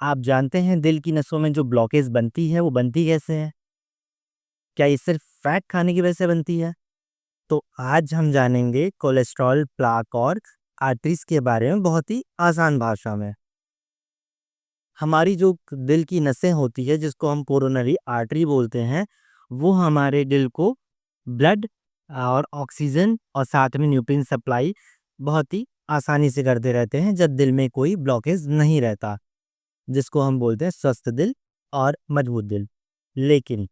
आप जानते हैं दिल की नसों में जो ब्लॉकेज बनती है वो बनती कैसे है? क्या ये सिर्फ फैट खाने की वजह से बनती है? तो आज हम जानेंगे कोलेस्ट्रॉल, प्लाक और आर्टरीज के बारे में बहुत ही आसान भाषा में। हमारी जो दिल की नसें होती है जिसको हम कोरोनरी आर्टरी बोलते हैं, वो हमारे दिल को ब्लड और ऑक्सीजन और साथ में न्यूट्रिएंट सप्लाई बहुत ही आसानी से करते रहते हैं जब दिल में कोई ब्लॉकेज नहीं रहता, जिसको हम बोलते हैं स्वस्थ दिल और मजबूत दिल। लेकिन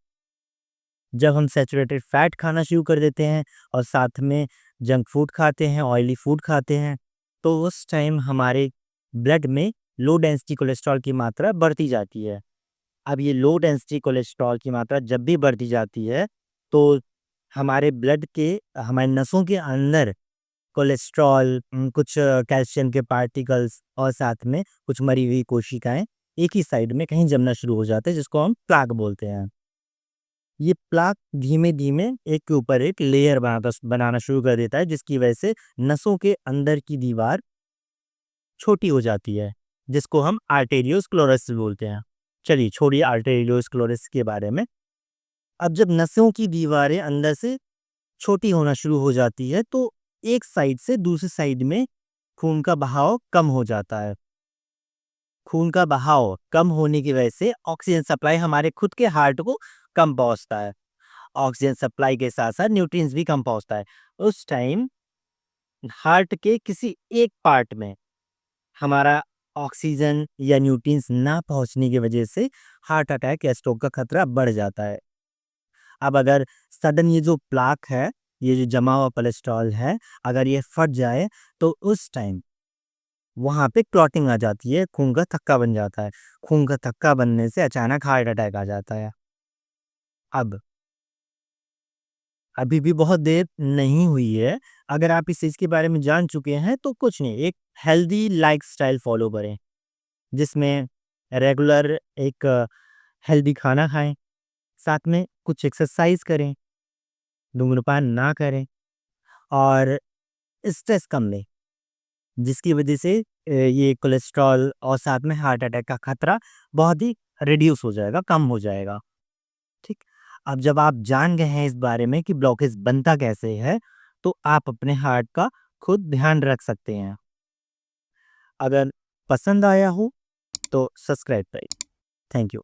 जब हम सैचुरेटेड फैट खाना शुरू कर देते हैं और साथ में जंक फूड खाते हैं, ऑयली फूड खाते हैं, तो उस टाइम हमारे ब्लड में लो डेंसिटी कोलेस्ट्रॉल की मात्रा बढ़ती जाती है। अब ये लो डेंसिटी कोलेस्ट्रॉल की मात्रा जब भी बढ़ती जाती है, तो हमारे ब्लड के हमारे नसों के अंदर कोलेस्ट्रॉल, कुछ कैल्शियम के पार्टिकल्स और साथ में कुछ मरी हुई कोशिकाएँ एक ही साइड में कहीं जमना शुरू हो जाते हैं, जिसको हम प्लाक बोलते हैं। ये प्लाक धीमे-धीमे एक के ऊपर एक लेयर बनाना शुरू कर देता है, जिसकी वजह से नसों के अंदर की दीवार छोटी हो जाती है, जिसको हम आर्टेरियोस्क्लेरोसिस बोलते हैं। चलिए छोड़िए आर्टेरियोस्क्लेरोसिस के बारे में। अब जब नसों की दीवारें अंदर से छोटी होना शुरू हो जाती है, तो एक साइड से दूसरी साइड में खून का बहाव कम हो जाता है। खून का बहाव कम होने की वजह से ऑक्सीजन सप्लाई हमारे खुद के हार्ट को कम पहुँचता है। ऑक्सीजन सप्लाई के साथ-साथ न्यूट्रिएंट्स भी कम पहुँचता है। उस टाइम हार्ट के किसी एक पार्ट में हमारा ऑक्सीजन या न्यूट्रिएंट्स ना पहुँचने की वजह से हार्ट अटैक या स्ट्रोक का खतरा बढ़ जाता है। अब अगर सडन ये जो प्लाक है, ये जो जमा हुआ कोलेस्ट्रॉल है, अगर ये फट जाए तो उस टाइम वहाँ पे क्लॉटिंग आ जाती है, खून का थक्का बन जाता है। खून का थक्का बनने से अचानक हार्ट अटैक आ जाता है। अब अभी भी बहुत देर नहीं हुई है। अगर आप इस चीज़ के बारे में जान चुके हैं तो कुछ नहीं, एक हेल्दी लाइफ़स्टाइल फ़ॉलो करें, जिसमें रेगुलर एक हेल्दी खाना खाएँ, साथ में कुछ एक्सरसाइज़ करें, धूम्रपान ना करें और स्ट्रेस कम लें, जिसकी वजह से ये कोलेस्ट्रॉल और साथ में हार्ट अटैक का खतरा बहुत ही रिड्यूस हो जाएगा, कम हो जाएगा। ठीक। अब जब आप जान गए हैं इस बारे में कि ब्लॉकेज बनता कैसे है, तो आप अपने हार्ट का खुद ध्यान रख सकते हैं। अगर पसंद आया हो तो सब्सक्राइब करें। Thank you.